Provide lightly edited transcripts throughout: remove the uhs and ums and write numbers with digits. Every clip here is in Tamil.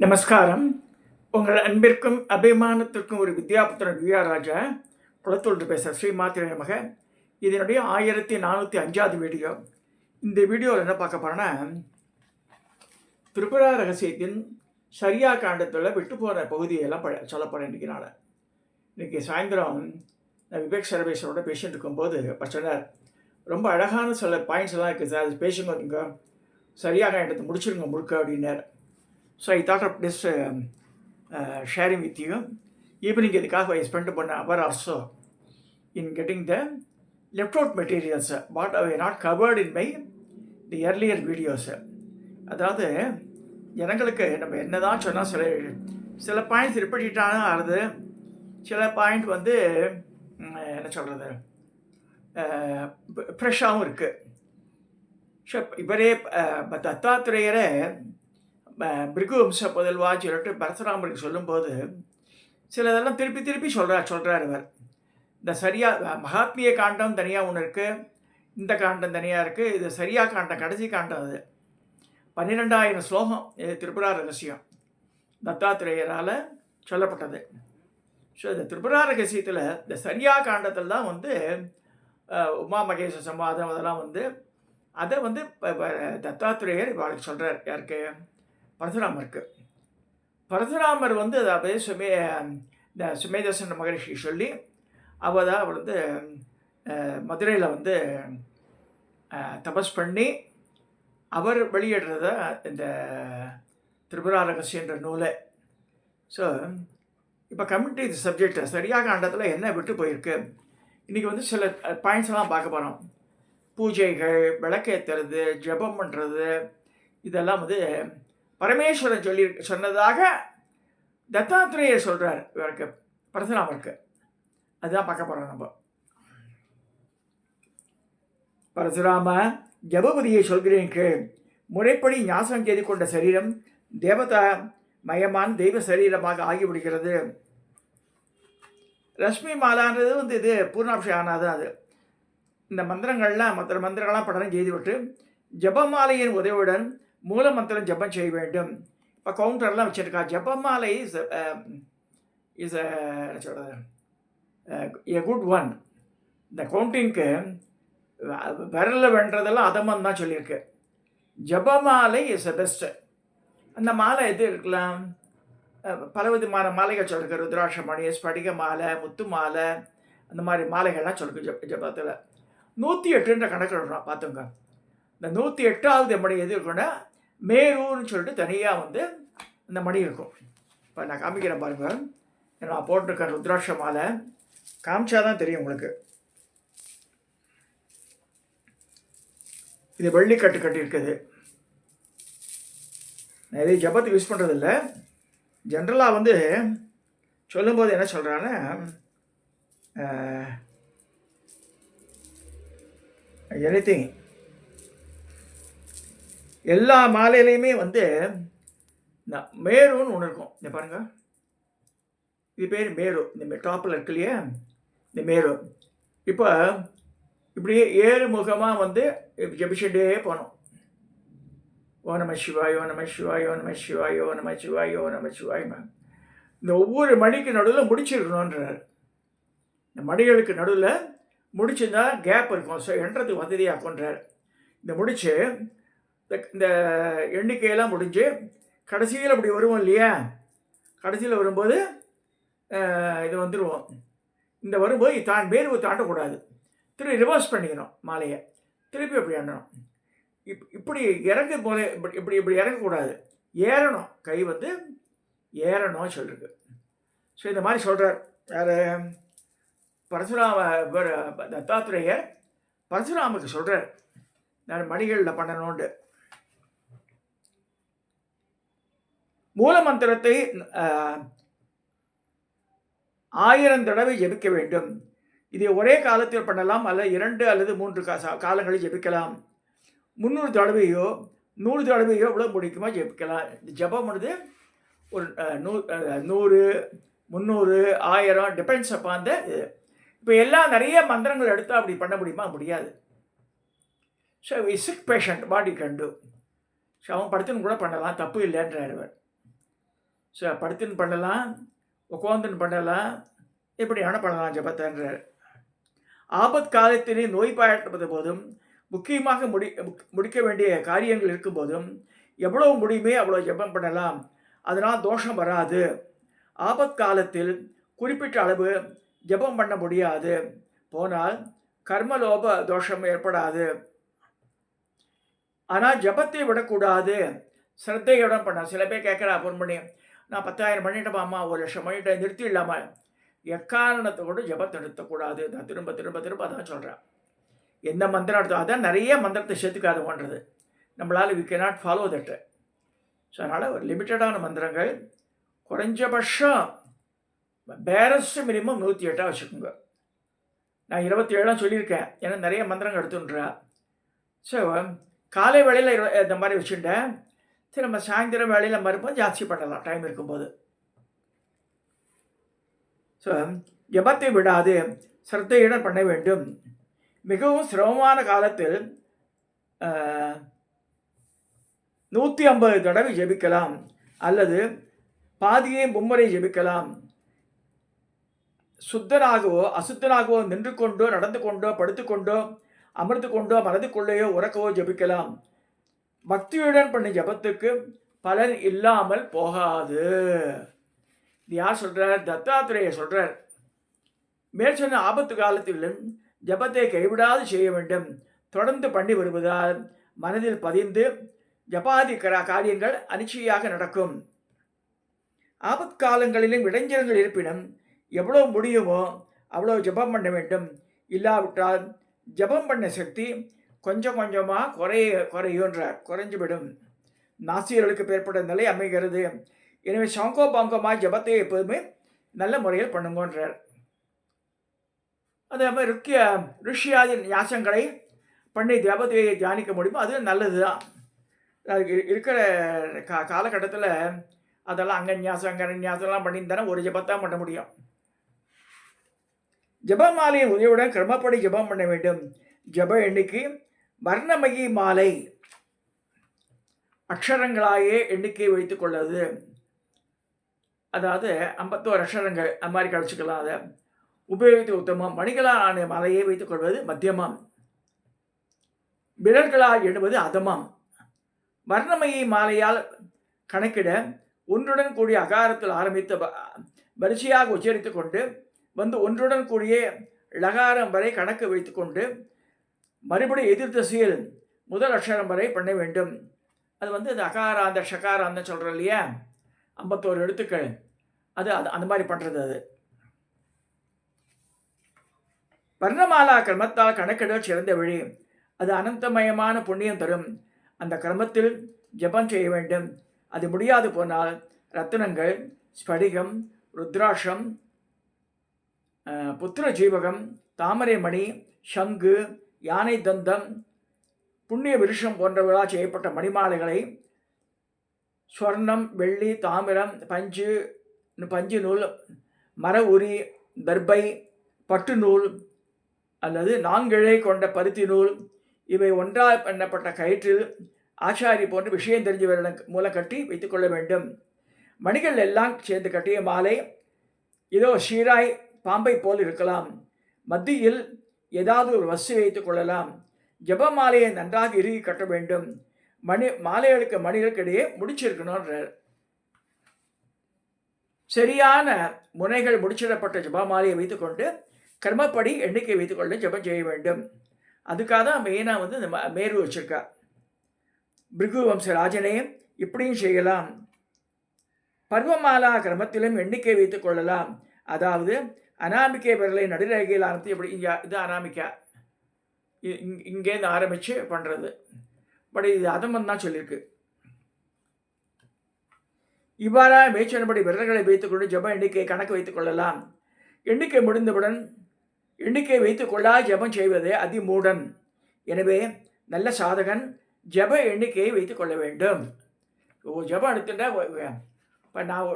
நமஸ்காரம். உங்கள் அன்பிற்கும் அபிமானத்திற்கும் ஒரு வித்யாபுத்திரன் வி.ஆர். ராஜா குளத்தூர் பேசுகிறேன். ஸ்ரீமாத்திரை நமக. இதனுடைய 1405வது வீடியோ. இந்த வீடியோவில் என்ன பார்க்க போகிறேன்னா, திரிபுரா ரகசியத்தின் சரியா காண்டத்தில் விட்டு போகிற பகுதியெல்லாம் சொல்ல போகிறேன். இன்றைக்கி சாயந்தரம் விவேக் சரபேஸ்வரோட பேசிட்டு இருக்கும்போது சொன்னார், ரொம்ப அழகான சில பாயிண்ட்ஸ் எல்லாம் இருக்குது சார், அது பேசுங்க, சரியாக எடுத்து முடிச்சிருங்க முழுக்க அப்படின்னார். So I thought of this sharing with you. Evening இதுக்காக I spent about an hour or so in getting the left out materials, what I have not covered in my the earlier videos. அதாவது ஜனங்களுக்கு நம்ம என்ன தான் சொன்னால் சில பாயிண்ட்ஸ் ரிப்பீட்டான ஆகுது, சில பாயிண்ட் வந்து என்ன சொல்கிறது ஃப்ரெஷ்ஷாகவும் இருக்குது. ஸோ இவரே தத்தாத்திரேயரை பிருகு வம்ச புதல்வா சொல்லிட்டு பரசுராமருக்கு சொல்லும்போது சிலதெல்லாம் திருப்பி சொல்கிறார் இவர். இந்த சரியா மகாத்மிய காண்டம் தனியாக ஒன்று இருக்குது, இந்த காண்டம் தனியாக இருக்குது. இது சரியா காண்டம், கடைசி காண்டம். அது 12,000 ஸ்லோகம். இது திரிபுரா ரகசியம் தத்தாத்திரேயரால் சொல்லப்பட்டது. ஸோ இந்த திரிபுரா ரகசியத்தில் இந்த சரியா காண்டத்தில் தான் வந்து உமா மகேஷ சம்வாதம் அதெல்லாம் வந்து அதை வந்து தத்தாத்திரேயர் இவளுக்கு சொல்கிறார். யாருக்கு? பரசுராமருக்கு. பரசுராமர் வந்து அதாவது இந்த சுமேதசன் மகரிஷி சொல்லி அவள் வந்து மதுரையில் வந்து தபஸ் பண்ணி அவர் வெளியிடுறத இந்த திரிபுரா ரகசியன்ற நூலை. ஸோ இப்போ கம்யூனிட்டி இது சப்ஜெக்ட் சரியாக காண்டத்தில் என்ன விட்டு போயிருக்கு, இன்றைக்கி வந்து சில பாயிண்ட்ஸ்லாம் பார்க்க போகிறோம். பூஜைகள், விளக்கேற்றுறது, ஜபம் பண்ணுறது, இதெல்லாம் வந்து பரமேஸ்வரன் சொன்னதாக தத்தாத்திரேயர் சொல்கிறார் இவருக்கு, பரசுராமருக்கு. அதுதான் பார்க்க போகிறோம் நம்ம. பரசுராம, ஜபபதியை சொல்கிறேன் கேள். முறைப்படி ஞாசம் செய்து கொண்ட சரீரம் தேவதா மயமான தெய்வ சரீரமாக ஆகிவிடுகிறது. ரஷ்மி மாலான்றது வந்து இது பூர்ணாபிஷேகம் ஆனாதான் அது. இந்த மந்திரங்கள்லாம் மற்ற மந்திரங்கள்லாம் படம் செய்துவிட்டு ஜபமாலையின் உதவியுடன் மூல மந்திரம் ஜபம் செய்ய வேண்டும். இப்போ கவுண்டர்லாம் வச்சுருக்கா. ஜபமாலை இஸ் சொல்கிறது எ குட் ஒன். இந்த கவுண்டிங்க்கு விரலில் வென்றதெல்லாம் அதமன் தான் சொல்லியிருக்கு. ஜபமாலை இஸ் எ பெஸ்ட்டு. அந்த மாலை எது இருக்கலாம், பல விதமான மாலைகள் சொல்லிருக்கு. ருத்ராட்சமணி, ஸ்படிக மாலை, முத்து மாலை, அந்த மாதிரி மாலைகள்லாம் சொல்லிருக்கு ஜபத்தில். 108 கணக்கு விடுறோம் பார்த்துங்க. இந்த 108வது மணி எது இருக்குன்னா மேருன்னு சொல்லிட்டு தனியாக வந்து அந்த மணி இருக்கும். இப்போ நான் காமிக்கிறேன் பாருங்கள். நான் போட்டிருக்கேன் ருத்ராட்ச மாலை. காமிச்சாதான் தெரியும் உங்களுக்கு. இது வெள்ளி கட்டியிருக்குது. நான் எதையும் ஜபத்துக்கு யூஸ் பண்ணுறதில்ல. ஜென்ரலாக வந்து சொல்லும்போது என்ன சொல்கிறாங்கன்னா, எனிதிங் எல்லா மாலையிலையுமே வந்து இந்த மேருன்னு ஒன்று இருக்கும். இந்த பாருங்கள், இது பேர் மேரு. இந்த டாப்பில் இருக்கு இல்லையா, இந்த மேரு. இப்போ இப்படியே 7 முகமாக வந்து ஜபிச்சுட்டே போனோம். ஓ நம சிவாய், ஓ நம சிவாய், ஓ நம சிவாய், ஓ நம சிவாய், ஓ நம சிவாய். இந்த ஒவ்வொரு மணிக்கு நடுவில் முடிச்சிருக்கணுன்றார். இந்த மணிகளுக்கு நடுவில் முடிச்சுருந்தா கேப் இருக்கும். ஸோ என்றதுக்கு வசதியாக்குன்றார். இந்த முடிச்சு இந்த எண்ணிக்கையெல்லாம் முடிஞ்சு கடைசியில் அப்படி வருவோம் இல்லையா, கடைசியில் வரும்போது இது வந்துடுவோம். இந்த வரும்போது மேருவை தாண்டக்கூடாது. திருப்பி ரிவர்ஸ் பண்ணிக்கணும் மாலையை, திருப்பி அப்படி எண்ணணும். இப்படி இறங்கு போல இப்படி இறங்கக்கூடாது, ஏறணும். கை வந்து ஏறணும் சொல்லிருக்கு. ஸோ இந்த மாதிரி சொல்கிறார் யார்? பரசுராம தத்தாத்திரேயர் பரசுராமுக்கு சொல்கிறார், நான் மணிகளில் பண்ணணும்னு. மூல மந்திரத்தை 1000 தடவை ஜெபிக்க வேண்டும். இதை ஒரே காலத்தில் பண்ணலாம், அல்ல 2 அல்லது 3 காலங்களில் ஜெபிக்கலாம். 300 தடவையோ 100 தடவையோ இவ்வளோ முடிக்குமா ஜெபிக்கலாம். இந்த ஜபம் வந்து ஒரு 100, 300, 1000 டிபெண்ட்ஸ் அப்பான் த. இப்போ எல்லாம் நிறைய மந்திரங்கள் எடுத்தால் அப்படி பண்ண முடியுமா? முடியாது. So sick patient what you can do. So அவன் படுத்துன்னு கூட பண்ணலாம், தப்பு இல்லைன்றார் அவர். ஸோ படுத்துன்னு பண்ணலாம், உட்காந்துன்னு பண்ணலாம், எப்படியான பண்ணலாம் ஜபத்தைன்றார். ஆபத் காலத்திலே நோய்பாய்ப்பட்ட போதும், முக்கியமாக முடிக்க வேண்டிய காரியங்கள் இருக்கும்போதும் எவ்வளோ முடியுமே அவ்வளோ ஜெபம் பண்ணலாம். அதனால் தோஷம் வராது. ஆபத் காலத்தில் குறிப்பிட்ட அளவு ஜெபம் பண்ண முடியாது போனால் கர்மலோப தோஷம் ஏற்படாது. ஆனால் ஜபத்தை விடக்கூடாது, சிரத்தையுடன் பண்ண. சில பேர் கேட்குறா ஃபோன் பண்ணி, நான் 10,000 பண்ணிட்டேன்ப்பா, 1,00,000 பண்ணிட்டேன், நிறுத்திடலாமா? எக்காரணத்தை கூட ஜபத்தை நிறுத்தக்கூடாது. நான் திரும்ப திரும்ப திரும்ப அதான் சொல்கிறேன். எந்த மந்திரம் எடுத்தோம் அதான் நிறைய மந்திரத்தை சேர்த்துக்காதுன்றது. நம்மளால் we cannot follow that. So அதனால் ஒரு லிமிட்டடான மந்திரங்கள், குறைஞ்சபட்சம் பேரஸ்ட் மினிமம் 108 வச்சுக்கோங்க. நான் 27 சொல்லியிருக்கேன், ஏன்னா நிறைய மந்திரங்கள் எடுத்துன்றா. ஸோ காலை வேளையில் இந்த மாதிரி வச்சுட்டேன். சரி, நம்ம சாயந்தரம் வேளையில் மறுப்போம், ஜாஸ்தி பண்ணலாம் டைம் இருக்கும்போது. ஸோ ஜபத்தை விடாது, சிரத்தையுடன் பண்ண வேண்டும். மிகவும் சிரமமான காலத்தில் 150 தடவை ஜெபிக்கலாம், அல்லது பாதியை மும்முறை ஜெபிக்கலாம். சுத்தனாகவோ அசுத்தனாகவோ நின்று கொண்டோ, நடந்து கொண்டோ, படுத்துக்கொண்டோ, அமர்ந்து கொண்டோ, மனதுக்குள்ளேயோ உறக்கவோ ஜெபிக்கலாம். பக்தியுடன் பண்ண ஜபத்துக்கு பலன் இல்லாமல் போகாது. இது யார் சொல்கிறார்? தத்தாத்திரேயர் சொல்கிறார். மேல் சொன்ன ஆபத்து காலத்திலும் ஜபத்தை கைவிடாது செய்ய வேண்டும். தொடர்ந்து பண்ணி வருவதால் மனதில் பதிந்து ஜபாதி காரியங்கள் அனிச்சையாக நடக்கும். ஆபத்காலங்களிலும் இடைஞ்சல்கள் இருப்பினும் எவ்வளோ முடியுமோ அவ்வளோ ஜபம் பண்ண வேண்டும். இல்லாவிட்டால் ஜபம் பண்ண சக்தி கொஞ்சம் கொஞ்சமாக குறையுன்றார், குறைஞ்சிவிடும். நாசியர்களுக்கு ஏற்பட்ட நிலை அமைகிறது. எனவே சாங்கோ பாங்கமாக ஜபத்தை எப்போதுமே நல்ல முறையில் பண்ணுங்கன்றார். அதே மாதிரி ருஷ்யாதி ஞாசங்களை பண்ணி ஜபத்தையை தியானிக்க முடியுமோ அது நல்லது தான். இருக்கிற காலகட்டத்தில் அதெல்லாம் அங்கே ஞாசம் அங்கே ஞாசம்லாம் பண்ணியிருந்தானே ஒரு ஜபத்தான் பண்ண முடியும். ஜபமாலையின் உதவியுடன் கிரமப்படி ஜபம் பண்ண வேண்டும். ஜப எண்ணிக்கை வர்ணமயி மாலை அக்ஷரங்களாயே எண்ணிக்கை வைத்துக் கொள்வது. அதாவது 51 அக்ஷரங்கள் அந்த மாதிரி கழிச்சுக்கலாம். அதை உபயோகித்து உத்தமம். மணிகளான மாலையை வைத்துக் கொள்வது மத்தியமம். விரல்களால் எண்ணுவது அதமம். வர்ணமயி மாலையால் கணக்கிட ஒன்றுடன் கூடிய அகாரத்தில் ஆரம்பித்து வரிசையாக உச்சரித்து கொண்டு வந்து ஒன்றுடன் கூடிய லகாரம் வரை கணக்கு வைத்துக்கொண்டு மறுபடியும் எதிர் திசையில் முதல் அக்ஷரம் வரை பண்ண வேண்டும். அது இந்த அகாராந்த ஷகாராந்த சொல்கிறோம் இல்லையா, 51 எழுத்துக்கள், அது அந்த மாதிரி பண்ணுறது. அது வர்ணமாலா கிரமத்தால் கணக்கிட சிறந்த வழி. அது அனந்தமயமான புண்ணியம் தரும். அந்த கிரமத்தில் ஜபம் செய்ய வேண்டும். அது முடியாது போனால் ரத்தினங்கள், ஸ்படிகம், ருத்ராட்சம், புத்திர ஜீவகம், தாமரை மணி, சங்கு, யானை தந்தம், புண்ணிய விருஷம் போன்றவர்களால் செய்யப்பட்ட மணிமாலைகளை ஸ்வர்ணம், வெள்ளி, தாமிரம், பஞ்சு நூல், மர உரி, தர்பை, பட்டு நூல் அல்லது 4 இழை கொண்ட பருத்தி நூல் இவை ஒன்றாக பண்ணப்பட்ட கயிற்றில் ஆச்சாரி போன்று விஷயம் தெரிஞ்சவர்கள் மூலம் கட்டி வைத்துக்கொள்ள வேண்டும். மணிகள் எல்லாம் சேர்ந்து கட்டிய மாலை இதோ ஷீராய் பாம்பை போல் இருக்கலாம். மத்தியில் ஏதாவது ஒரு வஸ்து வைத்துக் கொள்ளலாம். ஜப மாலையை நன்றாக இறுகி கட்ட வேண்டும். மாலைகளுக்கு மணிகளுக்கு இடையே முடிச்சிருக்கணும்ன்றார். சரியான முனைகள் முடிச்சிடப்பட்ட ஜபமாலையை வைத்துக்கொண்டு கர்மப்படி எண்ணிக்கை வைத்துக்கொண்டு ஜபம் செய்ய வேண்டும். அதுக்காக தான் மெயினாக இந்த மேரு வச்சிருக்கா. பிருகு வம்ச ராஜனே இப்படியும் செய்யலாம். பர்வமாலா கிரமத்திலும் எண்ணிக்கை வைத்துக் கொள்ளலாம். அதாவது அனாமிக்கை விரலை நடுரேகையில் ஆரம்பித்து எப்படி இது அனாமிக்கா இங்கேருந்து ஆரம்பித்து பண்ணுறது. பட் இது அதமன் தான் சொல்லியிருக்கு. இவ்வாறாக மேய்ச்சனபடி விரல்களை வைத்துக்கொண்டு ஜப எண்ணிக்கை கணக்கு வைத்துக் கொள்ளலாம். எண்ணிக்கை முடிந்தவுடன் எண்ணிக்கை வைத்துக் கொள்ளா ஜபம் செய்வதே அதிமூடன். எனவே நல்ல சாதகன் ஜப எண்ணிக்கையை வைத்துக் கொள்ள வேண்டும். ஜபம் எடுத்துட்டா இப்போ நான்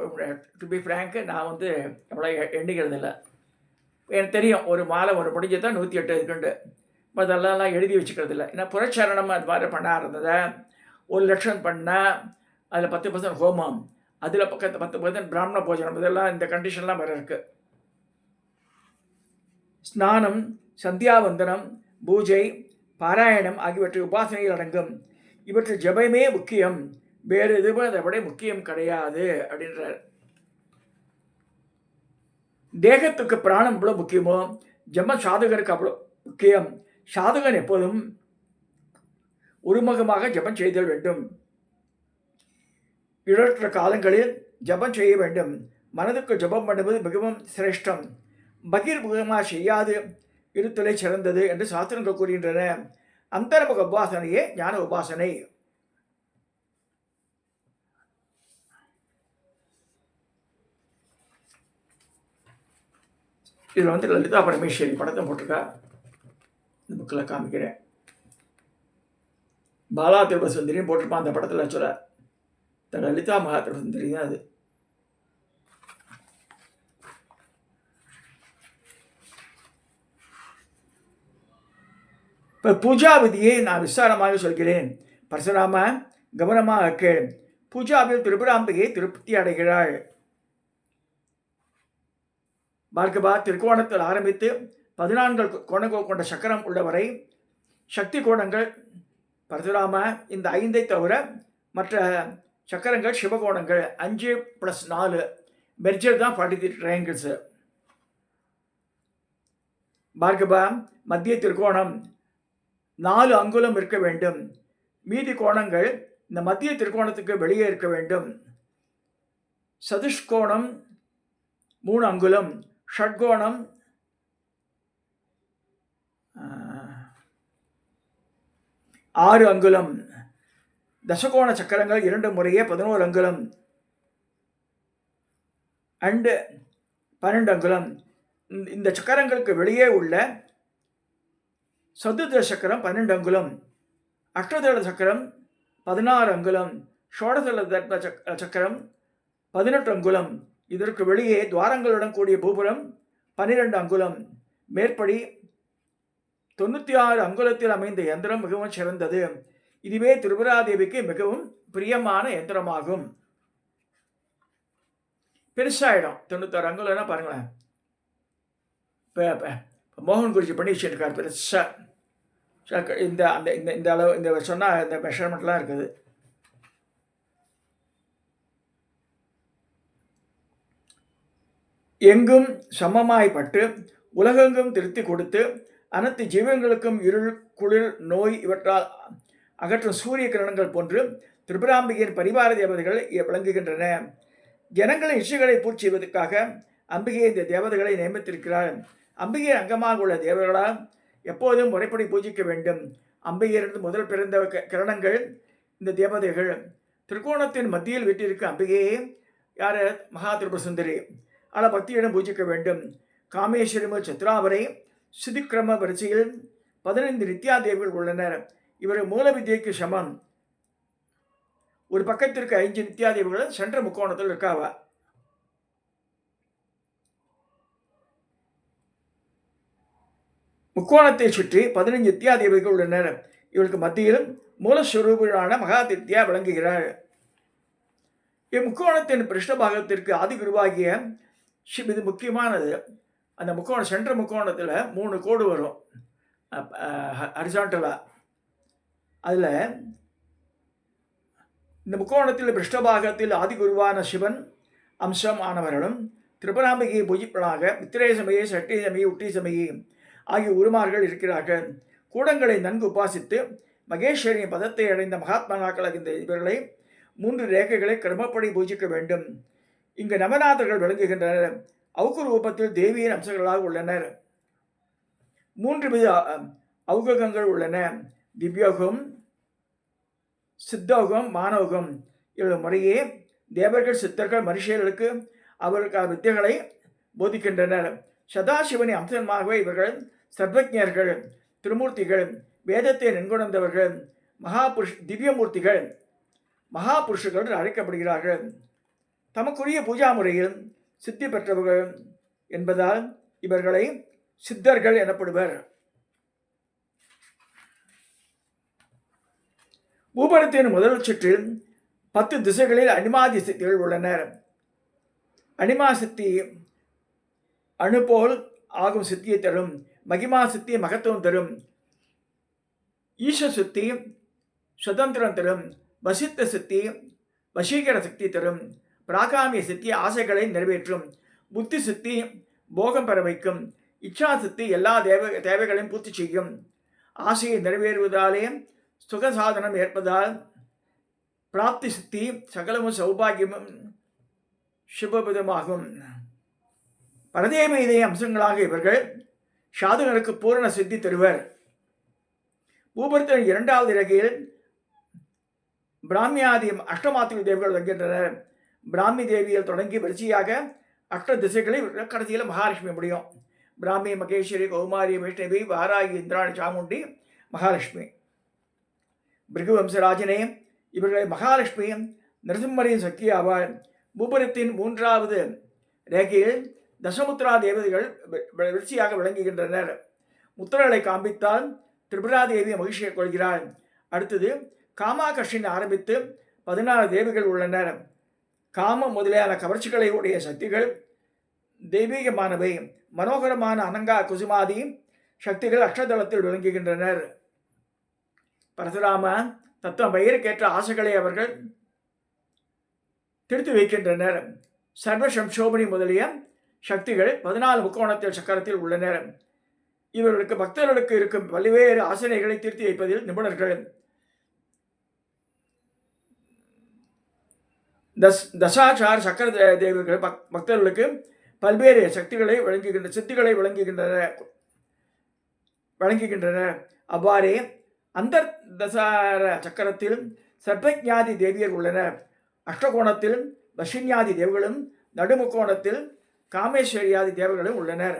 டு பி ஃப்ரேங்க்கு நான் எவ்வளோ எண்ணிக்கிறது இல்லை. எனக்கு தெரியும் ஒரு மாலை ஒரு முடிஞ்சு தான் 108 இருக்குண்டு. இப்போ அதெல்லாம் எழுதி வச்சுக்கிறது இல்லை. ஏன்னா புரட்சரணம் அது மாதிரி பண்ண இருந்ததை 1 லட்சம் பண்ணால் அதில் 10% ஹோமம், அதில் பக்கத்து 10% பிராமண போஜனம், இதெல்லாம் இந்த கண்டிஷன்லாம் வேறு இருக்குது. ஸ்நானம், சந்தியாவந்தனம், பூஜை, பாராயணம் ஆகியவற்றை உபாசனையில் அடங்கும். இவற்றில் ஜபமே முக்கியம், வேறு எதுவும் அதை விட முக்கியம் கிடையாது அப்படின்றார். தேகத்துக்கு பிராணம் எவ்வளோ முக்கியமோ ஜப சாதகருக்கு அவ்வளோ முக்கியம். சாதகன் எப்போதும் ஒருமுகமாக ஜபம் செய்தல் வேண்டும். இடற்ற காலங்களில் ஜபம் செய்ய வேண்டும். மனதுக்கு ஜபம் பண்ணுவது மிகவும் சிரேஷ்டம். பகிர்முகமாக செய்யாது இருத்தலை சிறந்தது என்று சாஸ்திரங்கள் கூறுகின்றன. அந்தர்முக உபாசனையே ஞான உபாசனை. இதில் லலிதா பரமேஸ்வரி படத்தை போட்டிருக்கா, இந்த புக்கில் காமிக்கிறேன். பாலா திருபசுந்தரியும் போட்டிருப்பான் அந்த படத்தில். சொல்ல லலிதா மகா திருபசுந்தரி தான் அது. இப்போ பூஜா விதியை நான் விசாரமாக சொல்கிறேன். பரசுராம கவனமாக கேள். பூஜாவில் திரிபுராம்பிகை திருப்தி அடைகிறாள். பார்கவா, திருக்கோணத்தில் ஆரம்பித்து 14 கோணங்கள் கொண்ட சக்கரம் உள்ளவரை சக்தி கோணங்கள். பரசுராம, இந்த 5 தவிர மற்ற சக்கரங்கள் சிவகோணங்கள். 5 + 4 மெர்ஜர் தான் 43 ட்ரையாங்கிள்ஸு. பார்கவா, மத்திய திருக்கோணம் 4 அங்குலம் இருக்க வேண்டும். மீதி கோணங்கள் இந்த மத்திய திருக்கோணத்துக்கு வெளியே இருக்க வேண்டும். சதுஷ்கோணம் 3 அங்குலம், ஷட்கோணம் 6 அங்குலம், தசகோண சக்கரங்கள் 2 முறையே 11 அங்குலம் அண்டு 12 அங்குலம். இந்த சக்கரங்களுக்கு வெளியே உள்ள சதுர்தச சக்கரம் 12 அங்குலம், அஷ்டதள சக்கரம் 16 அங்குலம், ஷோடசல சக்கரம் 18 அங்குலம். இதற்கு வெளியே துவாரங்களுடன் கூடிய பூபுரம் 12 அங்குலம். மேற்படி 96 அங்குலத்தில் அமைந்த யந்திரம் மிகவும் சிறந்தது. இதுவே திரிபுராதேவிக்கு மிகவும் பிரியமான யந்திரமாகும். பெருசாயிடும். 96 அங்குலம்னா பாருங்களேன். இப்போ மோகன் குருஜி பண்ணி வச்சுருக்கார் பெருசாக. இந்த அந்த இந்த இந்த அளவு இந்த சொன்னால் இந்த மெஷர்மெண்ட்லாம் இருக்குது. எங்கும் சமமாய்ப்பட்டு உலகெங்கும் திருத்தி கொடுத்து அனைத்து ஜீவங்களுக்கும் இருள், குளிர், நோய் இவற்றால் அகற்றும் சூரிய கிரணங்கள் போன்று திரிபுராம்பிகையின் பரிவார தேவதைகள் விளங்குகின்றன. ஜனங்களின் இச்சைகளை பூர்த்தி செய்வதற்காக அம்பிகை இந்த தேவதைகளை நியமித்திருக்கிறார். அம்பிகையின் அங்கமாக உள்ள தேவர்களால் எப்போதும் முறைப்படி பூஜிக்க வேண்டும். அம்பிகையிலிருந்து முதல் பிறந்த கிரணங்கள் இந்த தேவதைகள். திருக்கோணத்தின் மத்தியில் வீட்டிற்கு அம்பிகையே யார்? மகா திரிபுரசுந்தரி. ஆனால் பக்தியிடம் பூஜிக்க வேண்டும். காமேஸ்வரி சித்ராவரை சிதிக்கிரம வரிசையில் 15 நித்யா தேவிகள் உள்ளனர். இவர் மூல வித்யைக்கு சமம். ஒரு பக்கத்திற்கு 5 நித்யா தேவிகள் சென்ற முக்கோணத்தில் இருக்காவா. முக்கோணத்தை சுற்றி 15 நித்யா தேவிகள் உள்ளனர். இவருக்கு மத்தியில் மூலஸ்வரூபியான மகா தித்யா விளங்குகிறார். இம்முக்கோணத்தின் பிருஷ்டபாகத்திற்கு ஆதிகுருவாகிய இது முக்கியமானது. அந்த முக்கோணம் சென்ற முக்கோணத்தில் 3 கோடு வரும் ஹரிசாண்டலாக. அதில் இந்த முக்கோணத்தில் பிருஷ்டபாகத்தில் ஆதிகுருவான சிவன் அம்சம் ஆனவர்களும் திரிபுராம்பிகையை பூஜிப்பனாக மித்திரை சமய, சட்டி சமய, உட்டி சமயி ஆகிய உருமார்கள் இருக்கிறார்கள். கூடங்களை நன்கு உபாசித்து மகேஸ்வரியின் பதத்தை அடைந்த மகாத்மாக்கள் இந்த இவர்களை 3 ரேகைகளை கிரமப்படி பூஜிக்க வேண்டும். இங்கு நவநாதர்கள் விளங்குகின்றனர். அவுக்கு ரூபத்தில் தேவியின் அம்சங்களாக உள்ளனர். 3 வித அவுகங்கள் உள்ளன. திவ்யோகம், சித்தோகம், மானோகம். இவர்கள் முறையே தேவர்கள், சித்தர்கள், மனுஷர்களுக்கு அவர்களுக்கான வித்தியைகளை போதிக்கின்றனர். சதாசிவனின் அம்சமாகவே இவர்கள் சர்வஜர்கள், திருமூர்த்திகள், வேதத்தை நன்கொணர்ந்தவர்கள், திவ்யமூர்த்திகள், மகாபுருஷர்கள் என்று அழைக்கப்படுகிறார்கள். தமக்குரிய பூஜா முறையில் சித்தி பெற்றவர்கள் என்பதால் இவர்களை சித்தர்கள் எனப்படுவர். பூபரத்தின் முதல் சுற்றில் 10 திசைகளில் அனிமாதி சித்திகள் உள்ளனர். அனிமா சித்தி அணு போல் ஆகும் சித்தியை தரும். மகிமா சித்தி மகத்துவம் தரும். ஈஷ சித்தி சுதந்திரம் தரும். வசித்த சித்தி வசீகர சக்தி தரும். பிராகாமிய சித்தி ஆசைகளை நிறைவேற்றும். புத்தி சித்தி போகம் பெற வைக்கும். இச்சா சித்தி எல்லா தேவைகளையும் பூர்த்தி செய்யும். ஆசையை நிறைவேறுவதாலே சுகசாதனம் ஏற்பதால் பிராப்தி சித்தி சகலமும் சௌபாகியமும் சுபவிதமாகும். பரதேமீதே அம்சங்களாக இவர்கள் சாதுகனுக்கு பூரண சித்தி தருவர். பூபர்த்தன் 2வது ரகையில் பிராமியாதி அஷ்டமாத்திரி தேவிகள் வருகின்றனர். பிராமி தேவியில் தொடங்கி வரிசையாக அஷ்ட திசைகளில் கடைசியில் மகாலட்சுமி முடியும். பிராமி, மகேஸ்வரி, கௌமாரி, வைஷ்ணவி, வாராகி, இந்திராணி, சாமுண்டி, மகாலட்சுமி. பிருகுவம்சராஜனே, இவர்களை மகாலட்சுமி நரசிம்மரின் சக்தி ஆவாள். பூபரத்தின் 3வது ரேகையில் தசமுத்ரா தேவதைகள் வரிசையாக விளங்குகின்றனர். முத்திரகளை காண்பித்தால் திரிபுரா தேவி மகிழ்ச்சியை கொள்கிறாள். அடுத்தது காமாகர்ஷன் ஆரம்பித்து 16 தேவிகள் உள்ளனர். காமம் முதலியான கவர்ச்சிகளை உடைய சக்திகள் தெய்வீகமானவை. மனோகரமான அனங்கா குசுமாதி சக்திகள் அஷ்டதளத்தில் விளங்குகின்றனர். பரசுராம தத்துவம் பெயருக்கேற்ற ஆசைகளை அவர்கள் திருத்தி வைக்கின்றனர். சர்வசம்சோபனி முதலிய சக்திகள் 14 முக்கோணத்தில் சக்கரத்தில் உள்ளனர். இவர்களுக்கு பக்தர்களுக்கு இருக்கும் பல்வேறு ஆசனைகளை திருத்தி வைப்பதில் நிபுணர்கள். தசாச்சார சக்கர தேவர்கள் பக்தர்களுக்கு பல்வேறு சக்திகளை சித்திகளை வழங்குகின்றனர். அவ்வாறே அந்த தசார சக்கரத்தில் சர்வஜாதி தேவியர் உள்ளனர். அஷ்டகோணத்தில் வசின்யாதி தேவர்களும் நடுமுக்கோணத்தில் காமேஸ்வரியாதி தேவர்களும் உள்ளனர்.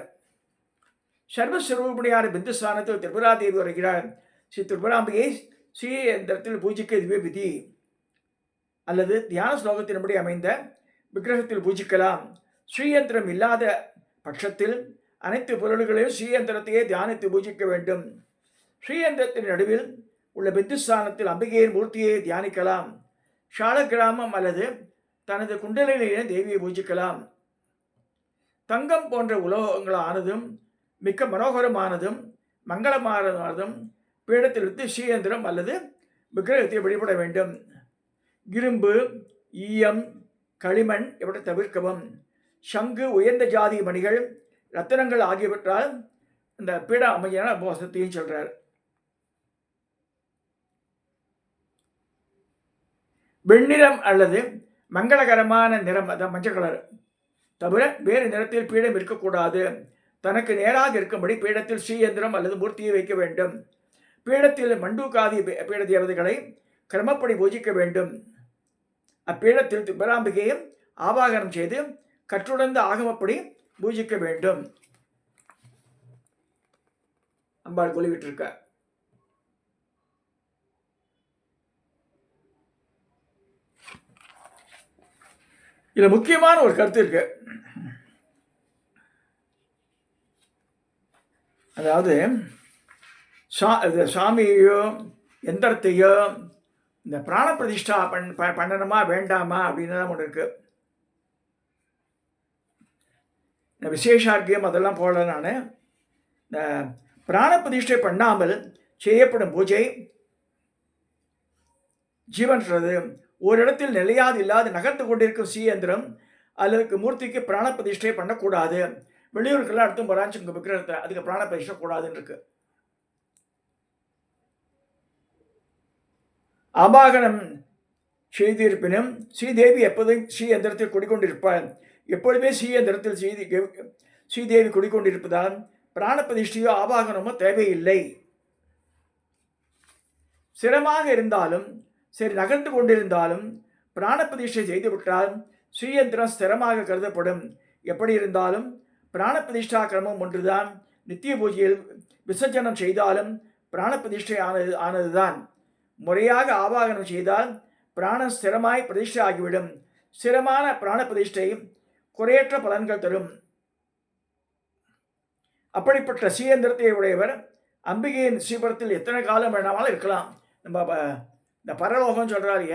சர்வஸ்வரூபிணியான பிந்துஸ்தானத்தில் திரிபுரா தேவி வருகிறார். ஸ்ரீ திரிபுராம்பிகை ஸ்ரீ எந்திரத்தில் பூஜிக்க இதுவே விதி. அல்லது தியான ஸ்லோகத்தின்படி அமைந்த விக்கிரகத்தில் பூஜிக்கலாம். ஸ்ரீயந்திரம் இல்லாத பட்சத்தில் அனைத்து பொருள்களையும் ஸ்ரீயந்திரத்தையே தியானித்து பூஜிக்க வேண்டும். ஸ்ரீயந்திரத்தின் நடுவில் உள்ள பிந்துஸ்தானத்தில் அம்பிகையின் மூர்த்தியை தியானிக்கலாம். ஷாலகிராமம் அல்லது தனது குண்டலிலேயே தேவியை பூஜிக்கலாம். தங்கம் போன்ற உலோகங்களானதும் மிக்க மனோகரமானதும் மங்களமானதும் பீடத்தில் வைத்து ஸ்ரீயந்திரம் அல்லது விக்கிரகத்தை வழிபட வேண்டும். இரும்பு, ஈயம், களிமண் இவற்றை தவிர்க்கவும். சங்கு, உயர்ந்த ஜாதி மணிகள், ரத்தினங்கள் ஆகியவற்றால் இந்த பீட அமைதியான போசத்தையும் சொல்றார். வெண்ணிறம் அல்லது மங்களகரமான நிறம், அதான் மஞ்சள் கலர் தவிர வேறு நிறத்தில் பீடம் இருக்கக்கூடாது. தனக்கு நேராக இருக்கும்படி பீடத்தில் ஸ்ரீயந்திரம் அல்லது மூர்த்தியை வைக்க வேண்டும். பீடத்தில் மண்டூகாதி பீட தேவதைகளை கிரமப்படி பூஜிக்க வேண்டும். அப்பீடத்தில் திரிபுராம்பிகையும் ஆவாகனம் செய்து கற்றுணர்ந்த ஆகமப்படி பூஜிக்க வேண்டும். அம்பாள் கொலிவிட்டிருக்க. இதுல முக்கியமான ஒரு கருத்து இருக்கு. அதாவது சாமியையோ எந்திரத்தையோ இந்த பிராண பிரதிஷ்டா பண்ணணுமா வேண்டாமா அப்படின்னு ஒன்று இருக்கு. இந்த விசேஷார்க்கியம் அதெல்லாம் போடல. நான் இந்த பிராண பிரதிஷ்டை பண்ணாமல் செய்யப்படும் பூஜை ஜீவன்றது ஒரு இடத்தில் நிலையாது இல்லாது நகர்த்து கொண்டிருக்கும் ஸ்ரீயந்திரம் அல்லது மூர்த்திக்கு பிராண பிரதிஷ்டை பண்ணக்கூடாது. வெளியூருக்கெல்லாம் அடுத்தும் போறாச்சு உங்க விக்கிரகத்தை, அதுக்கு பிராண பிரதிஷ்டை கூடாதுன்னு இருக்கு. ஆபாகனம் செய்திருப்பினும் ஸ்ரீதேவி எப்போதும் ஸ்ரீயந்திரத்தில் குடிக்கொண்டிருப்பாள். எப்பொழுதுமே ஸ்ரீயந்திரத்தில் ஸ்ரீதேவி குடிக்கொண்டிருப்பதால் பிராண பிரதிஷ்டையோ ஆபாகனமோ தேவையில்லை. சிரமாக இருந்தாலும் சரி, நகர்ந்து கொண்டிருந்தாலும் பிராண பிரதிஷ்டை செய்துவிட்டால் ஸ்ரீயந்திரம் ஸ்திரமாக கருதப்படும். எப்படி இருந்தாலும் பிராண பிரதிஷ்டா கிரமம் ஒன்றுதான். நித்திய பூஜையில் விசர்ஜனம் செய்தாலும் பிராண பிரதிஷ்டை ஆனதுதான். முறையாக ஆவாகனம் செய்தால் பிராணம் ஸ்திரமாய் பிரதிஷ்டை ஆகிவிடும். ஸ்திரமான பிராண பிரதிஷ்டை குறையற்ற பலன்கள் தரும். அப்படிப்பட்ட ஸ்ரீயந்திரத்தை உடையவர் அம்பிகையின் ஸ்ரீபுரத்தில் எத்தனை காலம் வேணாமலும் இருக்கலாம். நம்ம இந்த பரலோகம் சொல்கிறாரு,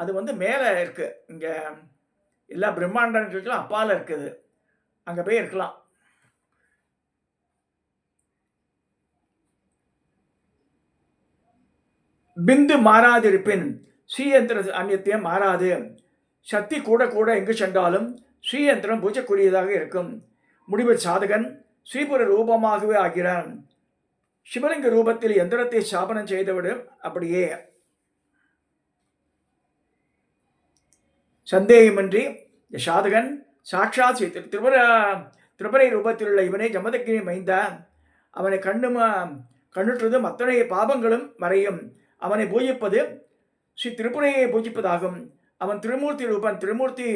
அது வந்து மேலே இருக்குது. இங்கே எல்லா பிரம்மாண்டங்களுக்கெல்லாம் அப்பால் இருக்குது. அங்கே போய் இருக்கலாம். பிந்து மாறாதிருப்பின் ஸ்ரீயந்திர அந்நியத்தியம் மாறாது. சக்தி கூட கூட எங்கு சென்றாலும் ஸ்ரீயந்திரம் பூஜைக்குரியதாக இருக்கும். முடிவில் சாதகன் ஸ்ரீபுர ரூபமாகவே ஆகிறான். சிவலிங்க ரூபத்தில் எந்திரத்தை ஸ்தாபனம் செய்துவிடு. அப்படியே சந்தேகமின்றி சாதகன் சாட்சாத் திரிபுரை ரூபத்தில் உள்ள இவனை ஜமதக்கினி மைந்தா. அவனை கண்ணுற்றதும் அத்தனை பாபங்களும் மறையும். அவனை பூஜிப்பது ஸ்ரீ திரிபுரையை பூஜிப்பதாகும். அவன் திருமூர்த்தி ரூபன், திருமூர்த்தி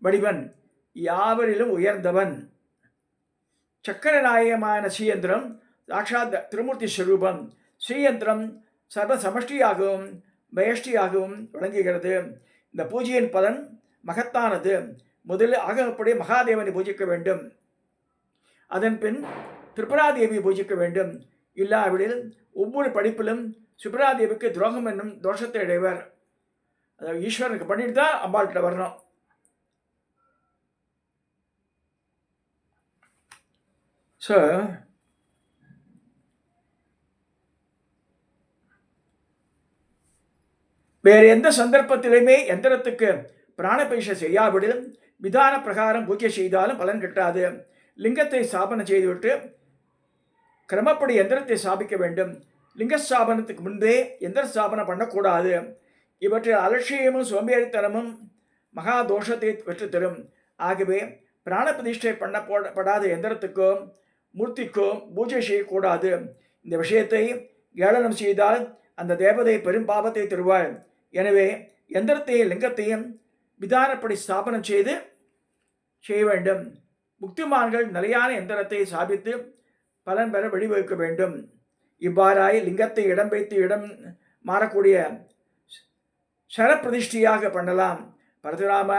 வடிவன், யாவரிலும் உயர்ந்தவன். சக்கரநாயகமான ஸ்ரீயந்திரம் சாட்சாத் திருமூர்த்தி ஸ்வரூபம். ஸ்ரீயந்திரம் சர்வ சமஷ்டியாகவும் பயஷ்டியாகவும் விளங்குகிறது. இந்த பூஜையின் பலன் மகத்தானது. முதலில் ஆகப்படி மகாதேவனை பூஜிக்க வேண்டும். அதன் பின் திரிபுராதேவியை பூஜிக்க வேண்டும். இல்லாவிடில் ஒவ்வொரு படிப்பிலும் திரிபுராதேவிக்கு துரோகம் என்னும் தோஷத்தை அடைவர். அதாவது ஈஸ்வரனுக்கு பண்ணிட்டு தான் அம்பாள்கிட்ட வரணும். ஸோ வேறு எந்த சந்தர்ப்பத்திலுமே எந்திரத்துக்கு பிராணபயிஷை செய்யாவிடில் விதான பிரகாரம் பூஜை செய்தாலும் பலன் கிட்டாது. லிங்கத்தை ஸ்தாபனம் செய்துவிட்டு கிரமப்படி எந்திரத்தை ஸ்தாபிக்க வேண்டும். லிங்க ஸ்தாபனத்துக்கு முன்பே எந்திர ஸ்தாபனம் பண்ணக்கூடாது. இவற்றில் அலட்சியமும் சோம்பேறித்தனமும் மகா தோஷத்தை பெற்றுத்தரும். ஆகவே பிராண பிரதிஷ்டை பண்ணப்படாத எந்திரத்துக்கோ மூர்த்திக்கோ பூஜை செய்யக்கூடாது. இந்த விஷயத்தை ஏளனம் செய்தால் அந்த தேவதை பெரும் பாவத்தை தருவாள். எனவே எந்திரத்தையும் லிங்கத்தையும் விதானப்படி ஸ்தாபனம் செய்ய வேண்டும். முக்திமான்கள் நிலையான எந்திரத்தை ஸ்தாபித்து பலன் பெற வழிவகுக்க வேண்டும். இவ்வாறாய் லிங்கத்தை இடம் வைத்து இடம் மாறக்கூடிய சரப்பிரதிஷ்டியாக பண்ணலாம். பரசுராம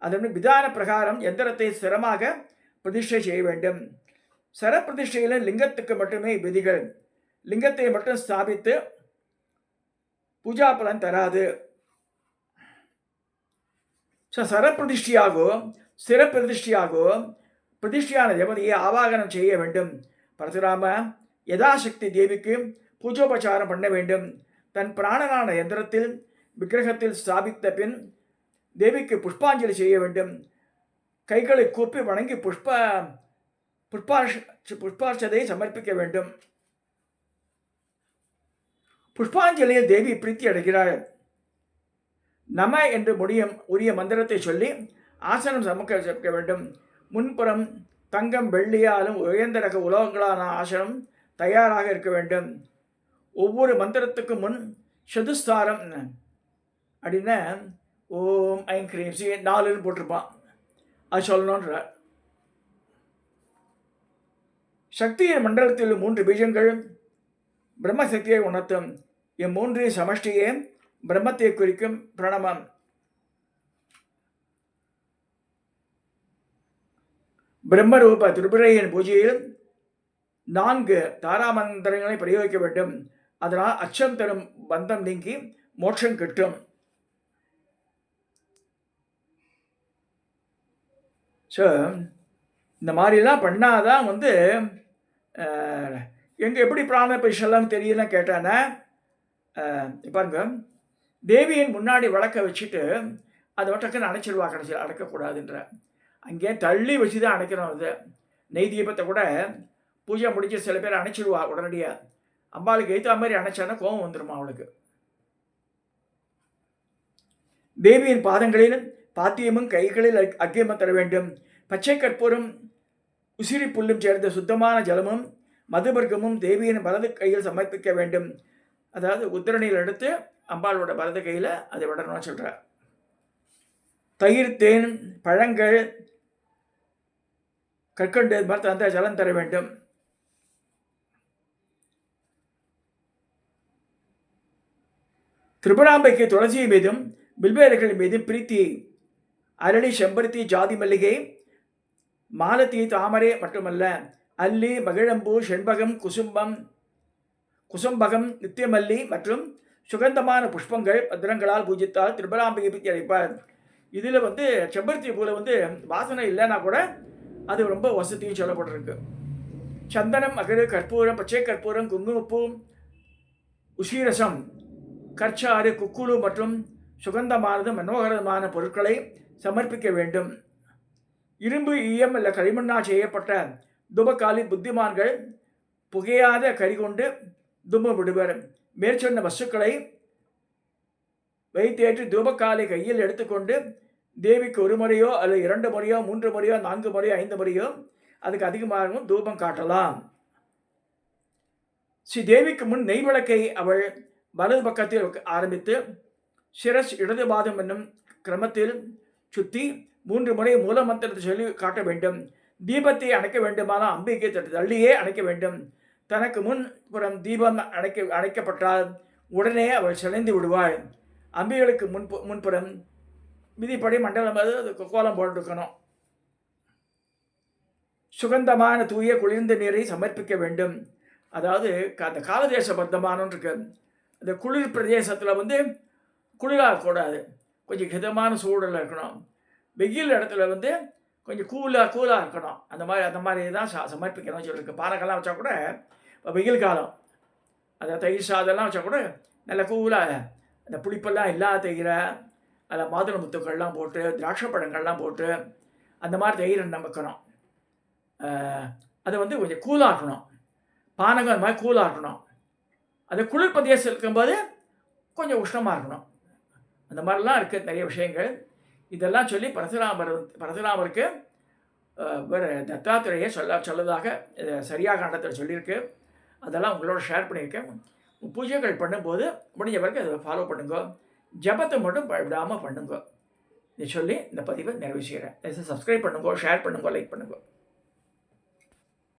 அதன் விதான பிரகாரம் எந்திரத்தை ஸ்திரமாக பிரதிஷ்டை செய்ய வேண்டும். சரப்பிரதிஷ்டையில் லிங்கத்துக்கு மட்டுமே விதிகள். லிங்கத்தை மட்டும் ஸ்தாபித்து பூஜா பலன் தராது. சரப்பிரதிஷ்டியாகோ ஸ்திர பிரதிஷ்டியாகோ பிரதிஷ்டியான தேவதையை ஆவாகனம் செய்ய வேண்டும். பரசுராம யதாசக்தி தேவிக்கு பூஜோபச்சாரம் பண்ண வேண்டும். தன் பிராணனான எந்திரத்தில் விக்கிரகத்தில் ஸ்தாபித்த பின் தேவிக்கு புஷ்பாஞ்சலி செய்ய வேண்டும். கைகளை கூப்பி வணங்கி புஷ்பார்ச்சதை சமர்ப்பிக்க வேண்டும். புஷ்பாஞ்சலியில் தேவி பிரீத்தி அடைகிறாள். நம என்று உரிய மந்திரத்தை சொல்லி ஆசனம் சமர்ப்பிக்க வேண்டும். முன்புறம் தங்கம் வெள்ளியாலும் உயர்ந்த ரக உலோகங்களான ஆசனம் தயாராக இருக்க வேண்டும். ஒவ்வொரு மந்திரத்துக்கு முன் சதுஸ்தாரம் அப்படின்னா ஓம் ஐம் கிரீம் 4ன்னு போட்டிருப்பான். அது சொல்லணுன்ற சக்தியின் மண்டலத்தில் 3 பீஜங்கள் பிரம்மசக்தியை உணர்த்தும். இம்மூன்று சமஷ்டியே பிரம்மத்தை குறிக்கும் பிரணவம். பிரம்மரூப திரிபுரையின் பூஜையில் 4 தாராமந்திரங்களை பிரயோகிக்க வேண்டும். அதனால் அச்சம் தரும் பந்தம் நீங்கி மோட்சம் கிட்டும். ஸோ இந்த மாதிரிலாம் பண்ணாதான் எங்கே எப்படி பிராண பயிற்சியெல்லாம் தெரியல கேட்டானே. பாருங்க, தேவியின் முன்னாடி விளக்க வச்சுட்டு அதை வட்டக்குன்னு அணைச்சிடுவா. கடைசியில் அடைக்கக்கூடாதுன்ற அங்கேயே தள்ளி வச்சு தான் அணைக்கிறோம். அது நெய் தீபத்தை கூட பூஜை முடிச்சு சில பேர் அணைச்சிடுவா உடனடியாக. அம்பாளுக்கு எய்த்தா மாதிரி அணைச்சானா கோபம் வந்துடுமா அவளுக்கு. தேவியின் பாதங்களில் பாத்தியமும் கைகளில் அக்கியமும் தர வேண்டும். பச்சை கற்பூரம் உசிரி புல்லும் சேர்ந்த சுத்தமான ஜலமும் மதுபர்க்கமும் தேவியின் வலது கையில் சமர்ப்பிக்க வேண்டும். அதாவது உத்திரணியில் எடுத்து அம்பாளோட வலது கையில் அதை விடணும்னு சொல்கிறார். தயிர், தேன், பழங்கள், கற்கண்டு மாதிரி அந்த ஜலம் தர வேண்டும். திரிபுராம்பைக்கு துளசி மீதும் பில்வேலைகள் மீதும் பிரீத்தி. அரளி, செம்பருத்தி, ஜாதி மல்லிகை, மாலத்தி, தாமரை மட்டுமல்ல, அல்லி, மகிழம்பூ, செண்பகம், குசும்பகம், நித்தியமல்லி மற்றும் சுகந்தமான புஷ்பங்கள் பத்திரங்களால் பூஜித்தால் திரிபுராம்பிகை பற்றி அழைப்பார். இதில் வந்து செம்பருத்தி பூவில் வந்து வாசனை இல்லைன்னா கூட அது ரொம்ப வசதியும் சொல்லப்பட்டிருக்கு. சந்தனம், அகடு, கற்பூரம், பச்சை கற்பூரம், குங்குமப்பூ, உசீரசம், கற்சாறு, குக்குழு மற்றும் சுகந்தமானது மனோகரமான பொருட்களை சமர்ப்பிக்க வேண்டும். இரும்பு, ஈயம் அல்ல களிமண்ணால் செய்யப்பட்ட துபக்காலி புத்திமான்கள் புகையாத கறி கொண்டு தும்பம் விடுவர். மேற்சொன்ன வஸ்துக்களை வைத்தேற்று தூபக்காலை கையில் எடுத்துக்கொண்டு தேவிக்கு ஒரு முறையோ அல்லது 2 முறையோ 3 முறையோ 4 முறையோ 5 முறையோ அதுக்கு அதிகமாகவும் தூபம் காட்டலாம். ஸ்ரீ தேவிக்கு முன் நெய் விளக்கை அவள் வலது பக்கத்தில் ஆரம்பித்து சிரஸ் இடது பாதம் என்னும் கிரமத்தில் சுற்றி 3 முறை மூல மந்திரத்தை சொல்லி காட்ட வேண்டும். தீபத்தை அணைக்க வேண்டுமானால் அம்பிகை தள்ளியே அணைக்க வேண்டும். தனக்கு முன்புறம் தீபம் அணைக்கப்பட்டால் உடனே அவள் சிலைந்து விடுவாள். அம்பிகளுக்கு முன்புறம் விதிப்படி மண்டலம் அது கோலம் போட்டுக்கணும். சுகந்தமான தூய குளிர்ந்த நீரை சமர்ப்பிக்க வேண்டும். அதாவது அந்த காலதேச பத்தமானு இருக்கு. அந்த குளிர் பிரதேசத்தில் வந்து குளிராகக்கூடாது, கொஞ்சம் ஹிதமான சூழலில் இருக்கணும். வெயில் இடத்துல வந்து கொஞ்சம் கூலாக இருக்கணும். அந்த மாதிரி தான் சமர்ப்பிக்கணும்னு சொல்லியிருக்கு. பானக்கெல்லாம் வச்சா கூட இப்போ வெயில் காலம் அதை தயிர் சாதம்லாம் வச்சா கூட நல்லா கூலாக அந்த புளிப்பெல்லாம் இல்லாத தயிரை அதில் மாதுளை முத்துக்கள்லாம் போட்டு திராட்சை பழங்கள்லாம் போட்டு அந்த மாதிரி தயிரை நமக்கணும். அதை வந்து கொஞ்சம் கூலாக்கணும். பானகம் அந்த மாதிரி கூலாக்கணும். அது குளிர் பிரதேசம் இருக்கும்போது கொஞ்சம் உஷ்ணமாக இருக்கணும். அந்த மாதிரிலாம் இருக்குது நிறைய விஷயங்கள். இதெல்லாம் சொல்லி பரசுராமருக்கு வேறு தத்தாத்திரேயை சொல்லதாக சரியாக கண்டத்தில் சொல்லியிருக்கு. அதெல்லாம் உங்களோட ஷேர் பண்ணியிருக்கேன். பூஜைகள் பண்ணும்போது முடிஞ்ச வரைக்கும் அதை ஃபாலோ பண்ணுங்க. ஜபத்தை மட்டும் விடாமல் பண்ணுங்க. இதை சொல்லி இந்த பதிவை நிறைவு செய்கிறேன். சப்ஸ்கிரைப் பண்ணுங்க, ஷேர் பண்ணுங்க, லைக் பண்ணுங்க.